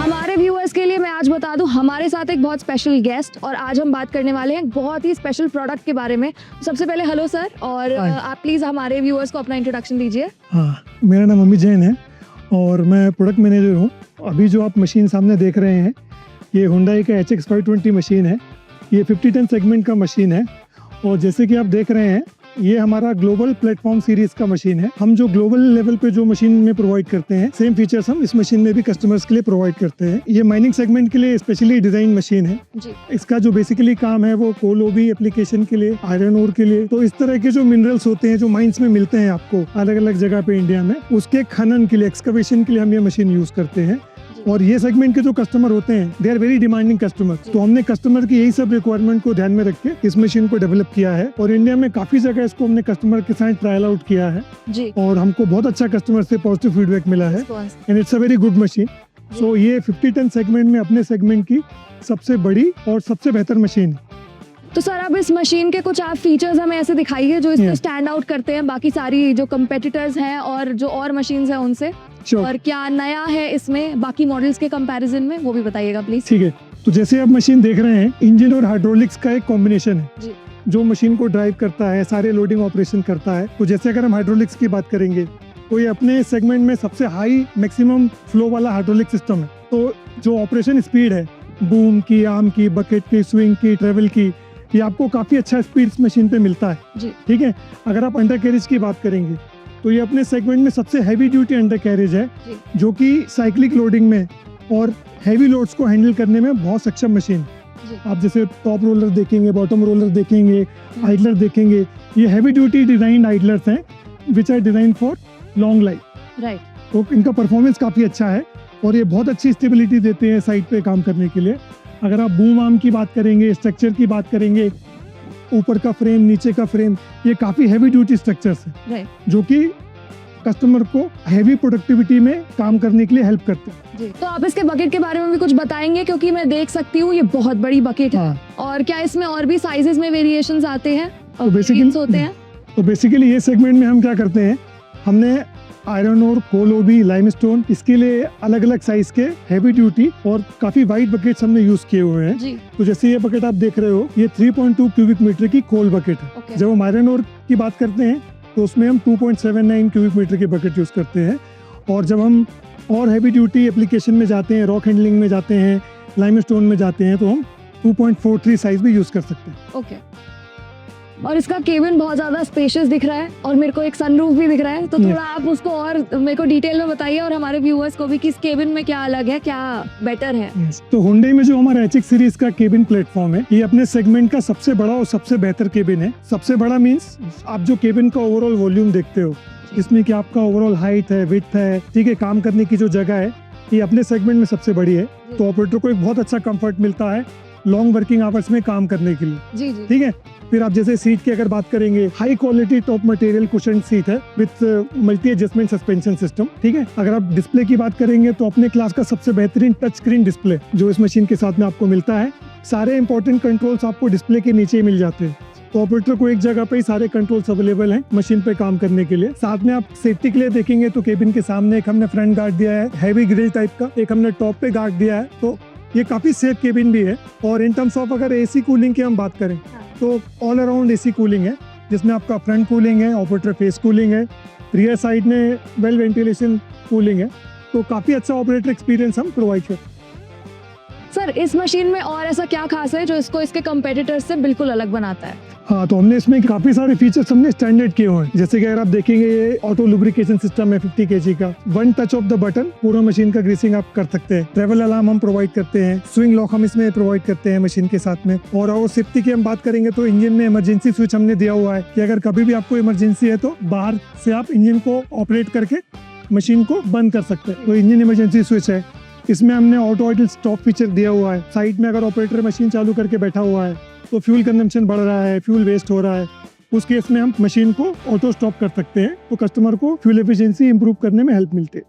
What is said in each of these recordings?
हमारे व्यूअर्स के लिए मैं आज बता दूं, हमारे साथ एक बहुत स्पेशल गेस्ट, और आज हम बात करने वाले हैं एक बहुत ही स्पेशल प्रोडक्ट के बारे में। सबसे पहले हेलो सर, और आप प्लीज़ हमारे व्यूअर्स को अपना इंट्रोडक्शन दीजिए। हाँ, मेरा नाम अमित जैन है और मैं प्रोडक्ट मैनेजर हूँ। अभी जो आप मशीन सामने देख रहे हैं, ये हुंडई का HX520 मशीन है। ये 50 टन सेगमेंट का मशीन है और जैसे कि आप देख रहे हैं, ये हमारा ग्लोबल प्लेटफॉर्म सीरीज का मशीन है। हम जो ग्लोबल लेवल पे जो मशीन में प्रोवाइड करते हैं, सेम फीचर्स हम इस मशीन में भी कस्टमर्स के लिए प्रोवाइड करते हैं। ये माइनिंग सेगमेंट के लिए स्पेशली डिजाइन मशीन है जी। इसका जो बेसिकली काम है वो कोल ओबी एप्लीकेशन के लिए, आयरन ओर के लिए। तो इस तरह के जो मिनरल्स होते हैं जो माइंस में मिलते हैं आपको अलग अलग जगह पे इंडिया में, उसके खनन के लिए, एक्सकवेशन के लिए हम ये मशीन यूज करते हैं। और ये सेगमेंट के जो कस्टमर होते हैं, they are very demanding customer. तो हमने कस्टमर की यही सब रिक्वायरमेंट को ध्यान में रख के इस मशीन को डेवलप किया है और इंडिया में काफी जगह इसको हमने कस्टमर के साथ ट्रायल आउट किया है जी। और हमको बहुत अच्छा कस्टमर से पॉजिटिव फीडबैक मिला है and it's a very good machine. So ये 50 टन सेगमेंट में अपने सेगमेंट की सबसे बड़ी और सबसे बेहतर मशीन है। तो सर, अब इस मशीन के कुछ आप फीचर्स हमें ऐसे दिखाइए जो इसको स्टैंड आउट करते हैं बाकी सारी जो कंपेटिटर्स हैं और जो और मशीन्स हैं उनसे। और क्या नया है इसमें बाकी मॉडल्स के कंपैरिजन में, वो भी बताइएगा प्लीज। ठीक है, तो जैसे आप मशीन देख रहे हैं, इंजन और हाइड्रोलिक्स का एक कॉम्बिनेशन है जी। जो मशीन को ड्राइव करता है, सारे लोडिंग ऑपरेशन करता है। तो जैसे अगर हम हाइड्रोलिक्स की बात करेंगे तो ये अपने सेगमेंट में सबसे हाई मैक्सिमम फ्लो वाला हाइड्रोलिक सिस्टम है। तो जो ऑपरेशन स्पीड है, बूम की, आर्म की, बकेट की, स्विंग की, ट्रेवल की, ये आपको काफी अच्छा स्पीड इस मशीन पे मिलता है जी। ठीक है। अगर आप अंडर कैरेज की बात करेंगे तो ये अपने सेगमेंट में सबसे हैवी ड्यूटी अंडर कैरेज है जो कि साइक्लिक लोडिंग में और हैवी लोड्स को हैंडल करने में बहुत सक्षम मशीन। आप जैसे टॉप रोलर देखेंगे, बॉटम रोलर देखेंगे, आइडलर देखेंगे, ये हैवी ड्यूटी डिजाइन आइडलर्स हैं which are design for long life. Right. तो इनका परफॉर्मेंस काफ़ी अच्छा है और ये बहुत अच्छी स्टेबिलिटी देते हैं साइड पे काम करने के लिए। अगर आप बूम आर्म की बात करेंगे, स्ट्रक्चर की बात करेंगे, ऊपर का फ्रेम, नीचे का फ्रेम, ये काफ़ी हैवी ड्यूटी स्ट्रक्चर्स हैं जो कि कस्टमर को हैवी प्रोडक्टिविटी में काम करने के लिए हेल्प करते हैं जी। तो आप इसके बकेट के बारे में भी कुछ बताएंगे, क्योंकि मैं देख सकती हूँ ये बहुत बड़ी बकेट है। और क्या इसमें और भी साइजेस में वेरिएशंस आते हैं और वेरिएंट्स होते हैं? तो बेसिकली ये सेगमेंट में हम क्या करते हैं, हमने आयरन और कोल ओबी, लाइमस्टोन, इसके लिए अलग अलग साइज के हैवी ड्यूटी और काफी वाइड बकेट्स हमने यूज किए हुए हैं जी। तो जैसे ये बकेट आप देख रहे हो, ये 3.2 क्यूबिक मीटर की कोल बकेट है। जब हम आयरन और की बात करते हैं तो उसमें हम 2.79 क्यूबिक मीटर की बकेट यूज करते हैं। और जब हम और हैवी ड्यूटी एप्लीकेशन में जाते हैं, रॉक हैंडलिंग में जाते हैं, लाइमस्टोन में जाते हैं, तो हम 2.43 साइज भी यूज कर सकते हैं। ओके। और इसका केबिन बहुत ज्यादा स्पेशियस दिख रहा है और मेरे को एक सनरूफ भी दिख रहा है, तो थोड़ा आप उसको और मेरे को डिटेल में बताइए और हमारे व्यूअर्स को भी कि इस केबिन में क्या अलग है, क्या बेटर है। तो हुंडई में जो हमारा HX सीरीज का केबिन प्लेटफॉर्म है, ये अपने सेगमेंट का सबसे बड़ा और सबसे बेहतर केबिन है। सबसे बड़ा मीन्स आप जो केबिन का ओवरऑल वॉल्यूम देखते हो, इसमें कि आपका ओवरऑल हाइट है, विड्थ है, ठीक है, काम करने की जो जगह है, ये अपने सेगमेंट में सबसे बड़ी है। तो ऑपरेटर को एक बहुत अच्छा कंफर्ट मिलता है लॉन्ग वर्किंग आवर्स में काम करने के लिए जी जी। ठीक है। फिर आप जैसे सीट की अगर बात करेंगे, high quality top material cushion seat है with multi adjustment suspension system ठीक है। अगर आप डिस्प्ले की बात करेंगे तो अपने क्लास का सबसे बेहतरीन टच स्क्रीन डिस्प्ले जो इस मशीन के साथ में आपको मिलता है। सारे इंपॉर्टेंट कंट्रोल्स आपको डिस्प्ले के नीचे ही मिल जाते हैं, तो ऑपरेटर को एक जगह पे ही सारे कंट्रोल्स अवेलेबल हैं मशीन पे काम करने के लिए। साथ में आप सेफ्टी के लिए देखेंगे तो केबिन के सामने एक हमने फ्रंट गार्ड दिया है, हैवी ग्रिल टाइप का, एक हमने टॉप पे गार्ड दिया है, तो ये काफी सेफ केबिन भी है। और इन टर्म्स ऑफ अगर एसी कूलिंग की हम बात करें तो ऑल अराउंड एसी कूलिंग है, जिसमें आपका फ्रंट कूलिंग है, ऑपरेटर फेस कूलिंग है, रियर साइड में वेल वेंटिलेशन कूलिंग है, तो काफी अच्छा ऑपरेटर एक्सपीरियंस हम प्रोवाइड करते हैं। सर, इस मशीन में और ऐसा क्या खास है जो इसको इसके कंपेटिटर्स से बिल्कुल अलग बनाता है? हाँ, तो हमने इसमें काफी सारे फीचर्स हमने स्टैंडर्ड किए हुए हैं। जैसे कि अगर आप देखेंगे, ये ऑटो लुब्रिकेशन सिस्टम है 50 kg का, one touch of the button पूरा मशीन का ग्रीसिंग आप कर सकते हैं। ट्रेवल अलार्म हम प्रोवाइड करते हैं, स्विंग लॉक हम इसमें प्रोवाइड करते हैं मशीन के साथ में। और सेफ्टी की हम बात करेंगे तो इंजन में इमरजेंसी स्विच हमने दिया हुआ है कि अगर कभी भी आपको इमरजेंसी है तो बाहर से आप इंजन को ऑपरेट करके मशीन को बंद कर सकते हैं, तो इंजन इमरजेंसी स्विच है। इसमें हमने ऑटो आइडल स्टॉप फीचर दिया हुआ है। साइड में अगर ऑपरेटर मशीन चालू करके बैठा हुआ है तो फ्यूल कंजम्पशन बढ़ रहा है, फ्यूल वेस्ट हो रहा है, उस केस में हम मशीन को ऑटो स्टॉप कर सकते हैं, तो कस्टमर को फ्यूल एफिशिएंसी इंप्रूव करने में हेल्प मिलती है।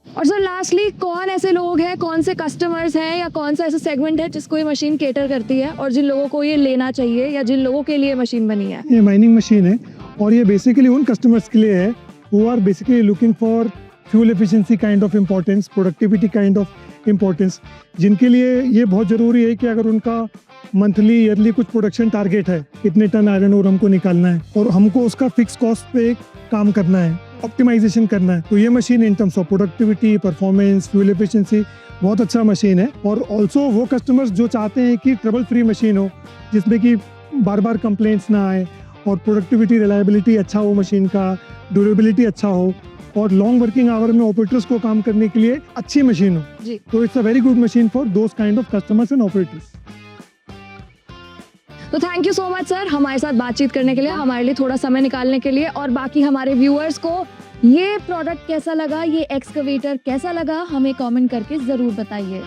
और सर लास्टली, कौन ऐसे लोग हैं, कौन से कस्टमर्स हैं या कौन सा ऐसा सेगमेंट है जिसको ये मशीन केटर करती है और जिन लोगों को ये लेना चाहिए या जिन लोगों के लिए मशीन बनी है? ये माइनिंग मशीन है और ये बेसिकली उन कस्टमर्स के लिए है who are basically looking for fuel efficiency kind of importance, productivity kind of importance, जिनके लिए ये बहुत ज़रूरी है कि अगर उनका मंथली ईयरली कुछ प्रोडक्शन टारगेट है, इतने टन आयरन ओर हमको निकालना है और हमको उसका फिक्स कॉस्ट पे काम करना है, ऑप्टिमाइजेशन करना है, तो ये machine in terms of productivity, performance, fuel efficiency बहुत अच्छा मशीन है। और ऑल्सो वो कस्टमर्स जो चाहते हैं कि ट्रबल फ्री मशीन हो, जिसमें कि बार बार कंप्लेंट्स ना आए और प्रोडक्टिविटी, रिलायबिलिटी अच्छा हो मशीन का, ड्यूरेबिलिटी अच्छा हो और लॉन्ग वर्किंग आवर में ऑपरेटर्स को काम करने के लिए अच्छी मशीन हो, जी। तो it's a very good machine for those kind of customers and operators. तो thank you so much sir हमारे साथ बातचीत करने के लिए, हमारे लिए थोड़ा समय निकालने के लिए। और बाकी हमारे व्यूअर्स को ये प्रोडक्ट कैसा लगा, ये एक्सकवेटर कैसा लगा, हमें कमेंट करके ज़रूर बताइए।